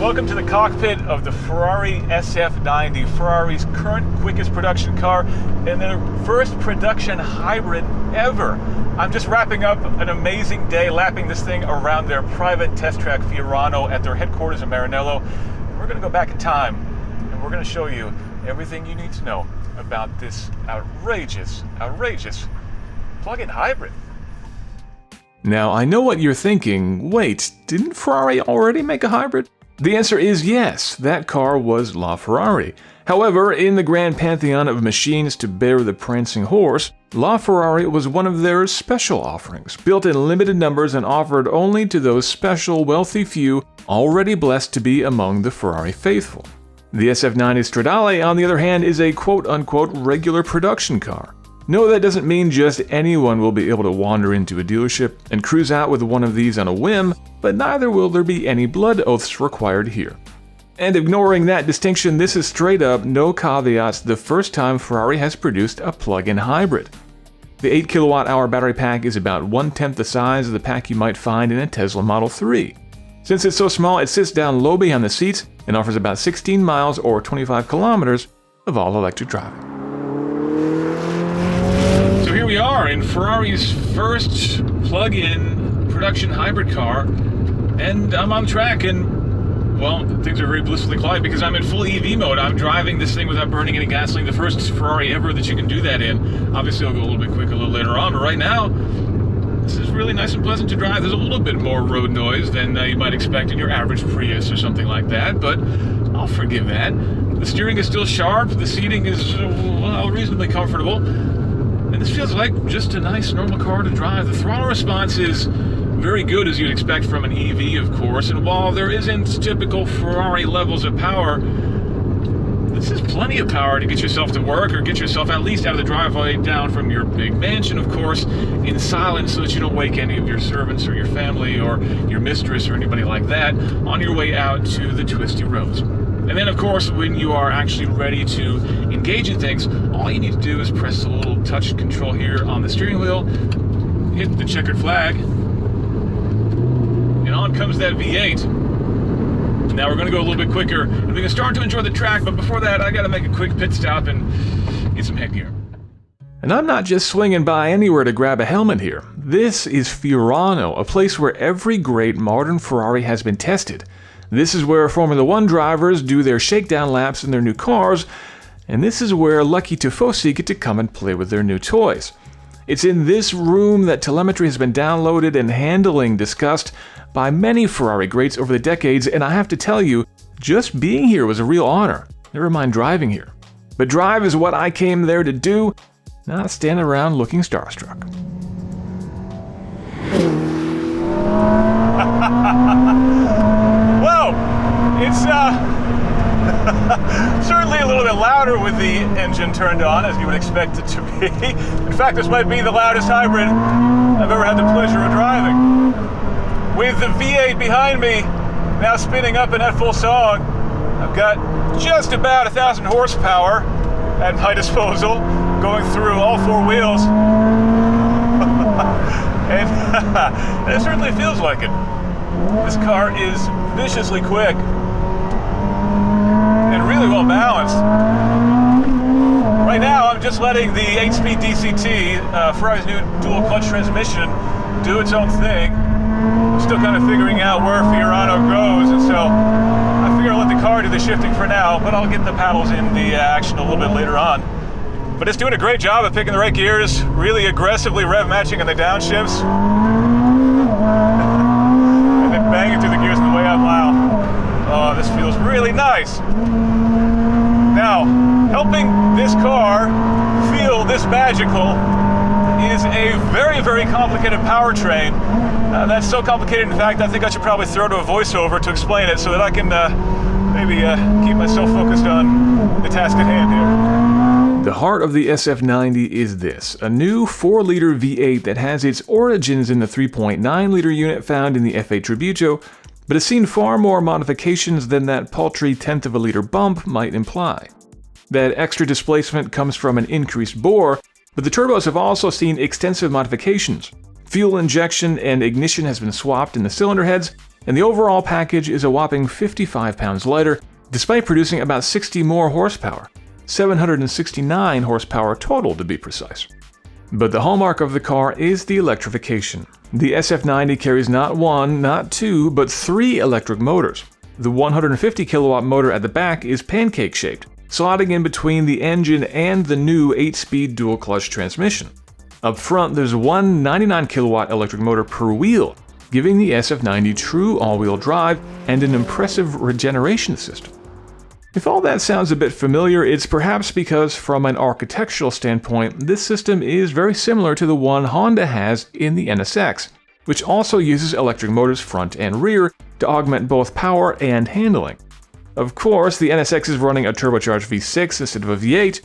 Welcome to the cockpit of the Ferrari SF90, Ferrari's current quickest production car and their first production hybrid ever. I'm just wrapping up an amazing day lapping this thing around their private test track Fiorano at their headquarters in Maranello. We're going to go back in time and we're going to show you everything you need to know about this outrageous plug-in hybrid. Now, I know what you're thinking. Wait, didn't Ferrari already make a hybrid? The answer is yes, that car was LaFerrari. However, in the grand pantheon of machines to bear the prancing horse, LaFerrari was one of their special offerings, built in limited numbers and offered only to those special wealthy few already blessed to be among the Ferrari faithful. The SF90 Stradale, on the other hand, is a quote-unquote regular production car. No, that doesn't mean just anyone will be able to wander into a dealership and cruise out with one of these on a whim, but neither will there be any blood oaths required here. And ignoring that distinction, this is straight up, no caveats, the first time Ferrari has produced a plug-in hybrid. The 8 kWh battery pack is about 1/10 the size of the pack you might find in a Tesla Model 3. Since it's so small, it sits down low behind the seats and offers about 16 miles or 25 kilometers of all-electric driving. So here we are in Ferrari's first plug-in production hybrid car, and I'm on track, and well, things are very blissfully quiet because I'm in full EV mode. I'm driving this thing without burning any gasoline, the first Ferrari ever that you can do that in. Obviously I'll go a little bit quicker a little later on, but right now, this is really nice and pleasant to drive. There's a little bit more road noise than you might expect in your average Prius or something like that, but I'll forgive that. The steering is still sharp, the seating is, well, reasonably comfortable. And this feels like just a nice normal car to drive. The throttle response is very good, as you'd expect from an EV, of course, and while there isn't typical Ferrari levels of power, this is plenty of power to get yourself to work or get yourself at least out of the driveway, down from your big mansion, of course, in silence so that you don't wake any of your servants or your family or your mistress or anybody like that on your way out to the twisty roads. And then, of course, when you are actually ready to engage in things, all you need to do is press the little touch control here on the steering wheel, hit the checkered flag, and on comes that V8. Now we're going to go a little bit quicker, and we can start to enjoy the track, but before that, I got to make a quick pit stop and get some headgear. And I'm not just swinging by anywhere to grab a helmet here. This is Fiorano, a place where every great modern Ferrari has been tested. This is where Formula One drivers do their shakedown laps in their new cars, and this is where lucky tifosi get to come and play with their new toys. It's in this room that telemetry has been downloaded and handling discussed by many Ferrari greats over the decades, and I have to tell you, just being here was a real honor, never mind driving here. But drive is what I came there to do, not stand around looking starstruck. Whoa! It's certainly a little bit louder with the engine turned on, as you would expect it to be. In fact, this might be the loudest hybrid I've ever had the pleasure of driving. With the V8 behind me, now spinning up in that full song, I've got just about 1,000 horsepower at my disposal, going through all four wheels. And it certainly feels like it. This car is viciously quick and really well balanced. Right now, I'm just letting the 8-speed DCT, Ferrari's new dual clutch transmission, do its own thing. I'm still kind of figuring out where Fiorano goes, and so I figure I'll let the car do the shifting for now, but I'll get the paddles in the action a little bit later on. But it's doing a great job of picking the right gears, really aggressively rev matching on the downshifts. And then banging through the gears on the way out. Wow. Oh, this feels really nice. Now, helping this car feel this magical is a very, very complicated powertrain. That's so complicated, in fact, I think I should probably throw to a voiceover to explain it so that I can maybe keep myself focused on the task at hand here. The heart of the SF90 is this, a new 4-liter V8 that has its origins in the 3.9-liter unit found in the F8 Tributo, but has seen far more modifications than that paltry tenth of a liter bump might imply. That extra displacement comes from an increased bore, but the turbos have also seen extensive modifications. Fuel injection and ignition has been swapped in the cylinder heads, and the overall package is a whopping 55 pounds lighter, despite producing about 60 more horsepower, 769 horsepower total to be precise. But the hallmark of the car is the electrification. The SF90 carries not one, not two, but three electric motors. The 150 kilowatt motor at the back is pancake-shaped, slotting in between the engine and the new 8-speed dual-clutch transmission. Up front, there's one 99 kilowatt electric motor per wheel, giving the SF90 true all-wheel drive and an impressive regeneration system. If all that sounds a bit familiar, it's perhaps because from an architectural standpoint, this system is very similar to the one Honda has in the NSX, which also uses electric motors front and rear to augment both power and handling. Of course, the NSX is running a turbocharged V6 instead of a V8,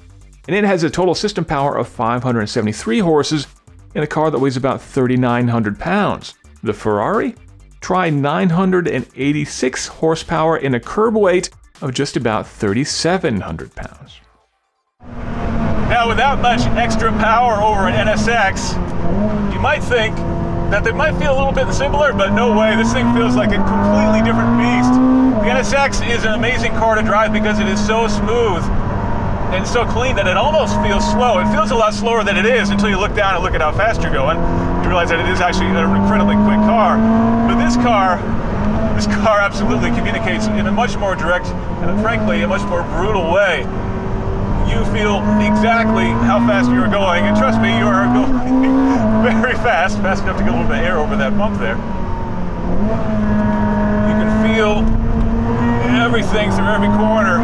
and it has a total system power of 573 horses in a car that weighs about 3,900 pounds. The Ferrari? Try 986 horsepower in a curb weight of just about 3,700 pounds. Now, without much extra power over an NSX, you might think that they might feel a little bit similar, but no way, this thing feels like a completely different beast. The NSX is an amazing car to drive because it is so smooth and so clean that it almost feels slow. It feels a lot slower than it is until you look down and look at how fast you're going. You realize that it is actually an incredibly quick car. But this car absolutely communicates in a much more direct and frankly a much more brutal way. You feel exactly how fast you're going, and trust me, you are going very fast enough to get a little bit of air over that bump there. You can feel everything through every corner.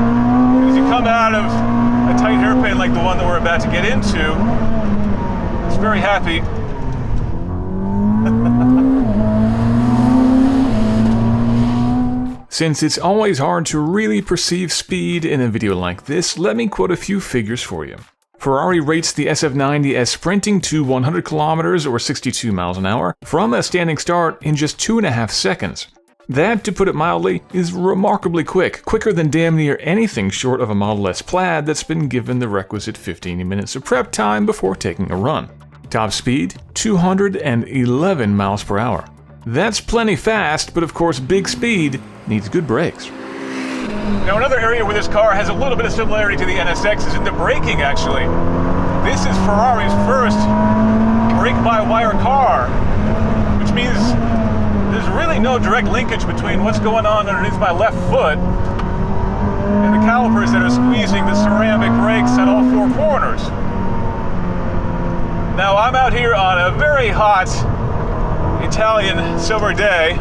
As you come out of a tight hairpin like the one that we're about to get into, it's very happy. Since it's always hard to really perceive speed in a video like this, let me quote a few figures for you. Ferrari rates the SF90 as sprinting to 100 kilometers or 62 miles an hour from a standing start in just 2.5 seconds. That, to put it mildly, is remarkably quicker than damn near anything short of a Model S Plaid that's been given the requisite 15 minutes of prep time before taking a run. Top speed, 211 miles per hour. That's plenty fast, but of course big speed needs good brakes. Now, another area where this car has a little bit of similarity to the NSX is in the braking, actually. This is Ferrari's first brake-by-wire car, which means there's really no direct linkage between what's going on underneath my left foot and the calipers that are squeezing the ceramic brakes at all four corners. Now, I'm out here on a very hot Italian summer day,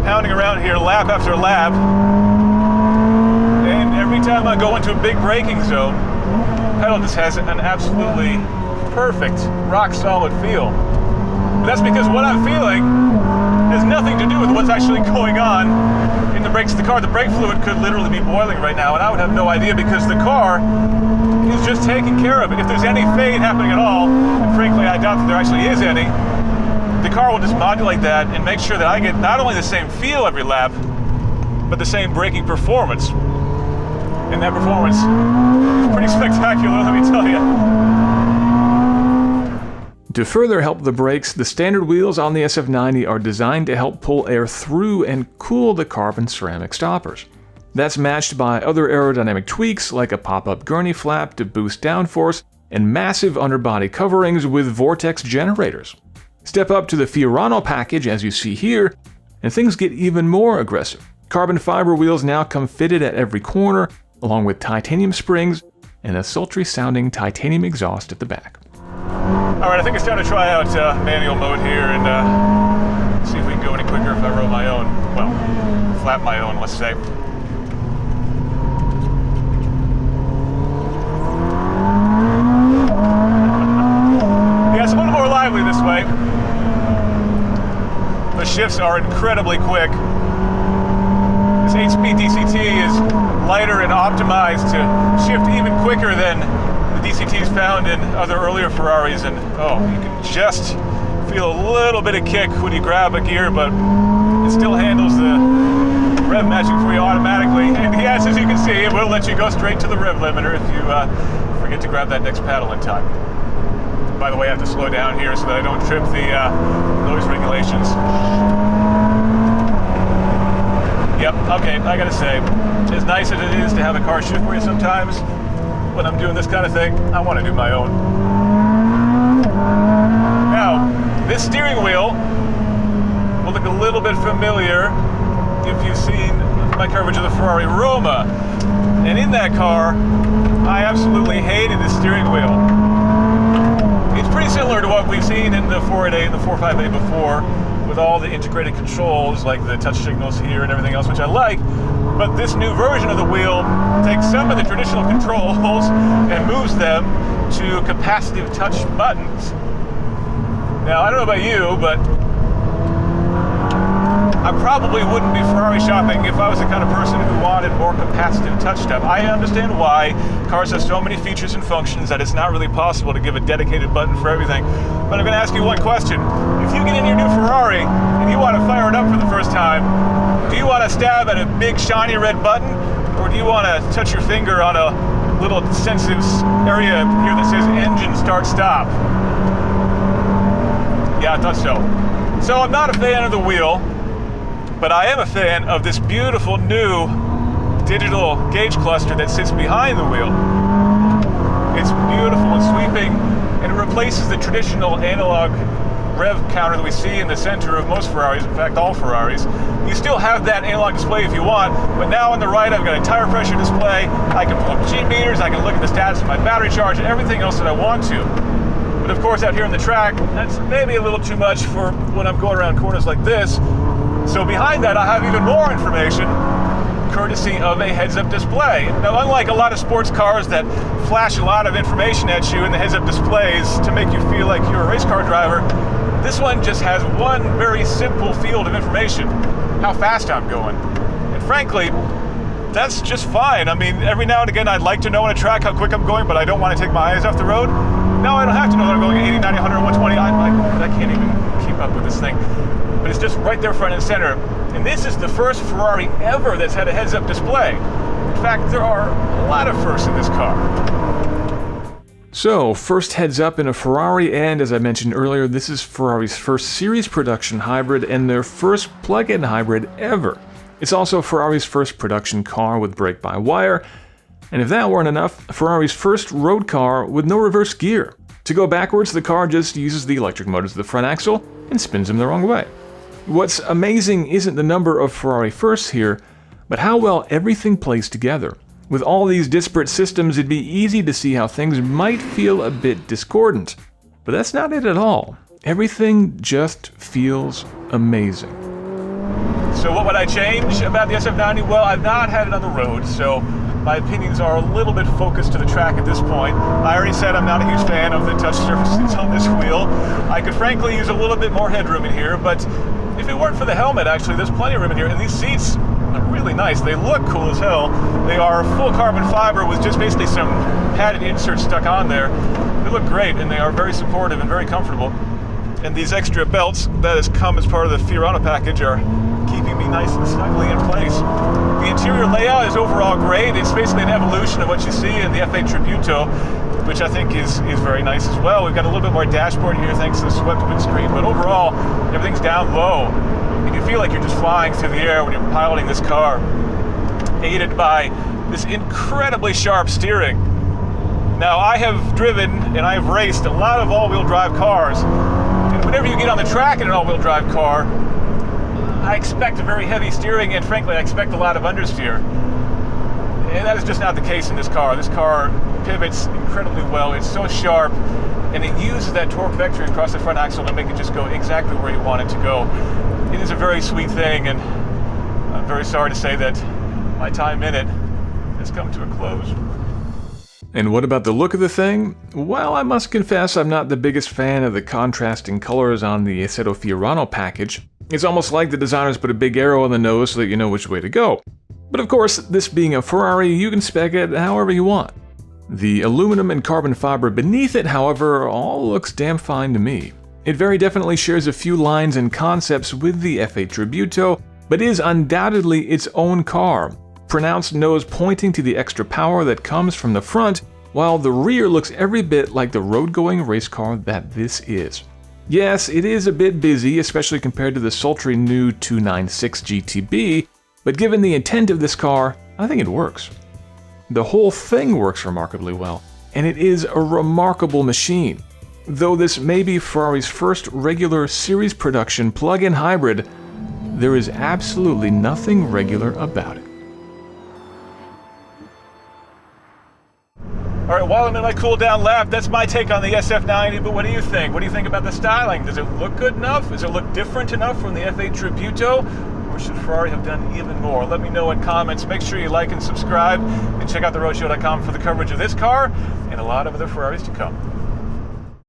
pounding around here lap after lap, and every time I go into a big braking zone, the pedal just has an absolutely perfect, rock-solid feel. But that's because what I'm feeling has nothing to do with what's actually going on in the brakes of the car. The brake fluid could literally be boiling right now, and I would have no idea because the car is just taking care of it. If there's any fade happening at all, and frankly I doubt that there actually is any, the car will just modulate that and make sure that I get not only the same feel every lap, but the same braking performance. And that performance is pretty spectacular, let me tell you. To further help the brakes, the standard wheels on the SF90 are designed to help pull air through and cool the carbon ceramic stoppers. That's matched by other aerodynamic tweaks like a pop-up gurney flap to boost downforce and massive underbody coverings with vortex generators. Step up to the Fiorano Package as you see here, and things get even more aggressive. Carbon fiber wheels now come fitted at every corner, along with titanium springs and a sultry sounding titanium exhaust at the back. Alright, I think it's time to try out manual mode here and see if we can go any quicker if I row my own. Well, flap my own, let's say. Yeah, it's a little more lively this way. The shifts are incredibly quick. This 8-speed DCT is lighter and optimized to shift even quicker than the DCTs found in other earlier Ferraris, and oh, you can just feel a little bit of kick when you grab a gear, but it still handles the rev matching for you automatically. And yes, as you can see, it will let you go straight to the rev limiter if you forget to grab that next paddle in time. By the way, I have to slow down here so that I don't trip the noise regulations. okay, I gotta say, as nice as it is to have a car shoot for you sometimes, when I'm doing this kind of thing, I want to do my own. Now, this steering wheel will look a little bit familiar if you've seen my coverage of the Ferrari Roma. And in that car, I absolutely hated the steering wheel. It's pretty similar to what we've seen in the 488 and the 458 before, with all the integrated controls like the touch signals here and everything else, which I like. But this new version of the wheel takes some of the traditional controls and moves them to capacitive touch buttons. Now, I don't know about you, but I probably wouldn't be Ferrari shopping if I was the kind of person who wanted more capacitive touch stuff. I understand why cars have so many features and functions that it's not really possible to give a dedicated button for everything. But I'm going to ask you one question. If you get in your new Ferrari and you want to fire it up for the first time, do you want to stab at a big shiny red button, or do you want to touch your finger on a little sensitive area here that says engine start stop? Yeah, I thought so. So I'm not a fan of the wheel, but I am a fan of this beautiful new digital gauge cluster that sits behind the wheel. It's beautiful and sweeping, and it replaces the traditional analog rev counter that we see in the center of most Ferraris, in fact all Ferraris. You still have that analog display if you want, but now on the right I've got a tire pressure display, I can pull up G meters, I can look at the status of my battery charge and everything else that I want to. But of course out here on the track, that's maybe a little too much for when I'm going around corners like this. So behind that I have even more information, courtesy of a heads-up display. Now, unlike a lot of sports cars that flash a lot of information at you in the heads-up displays to make you feel like you're a race car driver, this one just has one very simple field of information, how fast I'm going. And frankly, that's just fine. I mean, every now and again I'd like to know on a track how quick I'm going, but I don't want to take my eyes off the road. Now I don't have to know that I'm going 80, 90, 100, 120. I can't even keep up with this thing. But it's just right there front and center. And this is the first Ferrari ever that's had a heads-up display. In fact, there are a lot of firsts in this car. So, first heads up in a Ferrari, and as I mentioned earlier, this is Ferrari's first series production hybrid and their first plug-in hybrid ever. It's also Ferrari's first production car with brake-by-wire, and if that weren't enough, Ferrari's first road car with no reverse gear. To go backwards, the car just uses the electric motors of the front axle and spins them the wrong way. What's amazing isn't the number of Ferrari firsts here, but how well everything plays together. With all these disparate systems, it'd be easy to see how things might feel a bit discordant. But that's not it at all. Everything just feels amazing. So what would I change about the SF90? Well, I've not had it on the road, so my opinions are a little bit focused to the track at this point. I already said I'm not a huge fan of the touch surfaces on this wheel. I could frankly use a little bit more headroom in here, but if it weren't for the helmet, actually, there's plenty of room in here, and these seats are really nice. They look cool as hell. They are full carbon fiber with just basically some padded inserts stuck on there. They look great, and they are very supportive and very comfortable. And these extra belts that has come as part of the Fiorano package are keeping me nice and snugly in place. The interior layout is overall great. It's basically an evolution of what you see in the F8 Tributo, which I think is very nice as well. We've got a little bit more dashboard here thanks to the swept windscreen, but overall, everything's down low. And you feel like you're just flying through the air when you're piloting this car, aided by this incredibly sharp steering. Now, I have driven and I have raced a lot of all-wheel drive cars, and whenever you get on the track in an all-wheel drive car, I expect a very heavy steering, and frankly, I expect a lot of understeer. And that is just not the case in this car. This car pivots incredibly well. It's so sharp, and it uses that torque vectoring across the front axle to make it just go exactly where you want it to go. It is a very sweet thing, and I'm very sorry to say that my time in it has come to a close. And what about the look of the thing? Well, I must confess I'm not the biggest fan of the contrasting colors on the Fiorano package. It's almost like the designers put a big arrow on the nose so that you know which way to go. But of course, this being a Ferrari, you can spec it however you want. The aluminum and carbon fiber beneath it, however, all looks damn fine to me. It very definitely shares a few lines and concepts with the F8 Tributo, but is undoubtedly its own car. Pronounced nose pointing to the extra power that comes from the front, while the rear looks every bit like the road-going race car that this is. Yes, it is a bit busy, especially compared to the sultry new 296 GTB, But given the intent of this car, I think it works. The whole thing works remarkably well, and it is a remarkable machine. Though this may be Ferrari's first regular series production plug-in hybrid, there is absolutely nothing regular about it. All right, while I'm in my cool down lap, that's my take on the SF90, but what do you think? What do you think about the styling? Does it look good enough? Does it look different enough from the F8 Tributo? Or should Ferrari have done even more? Let me know in comments. Make sure you like and subscribe, and check out theroadshow.com for the coverage of this car and a lot of other Ferraris to come.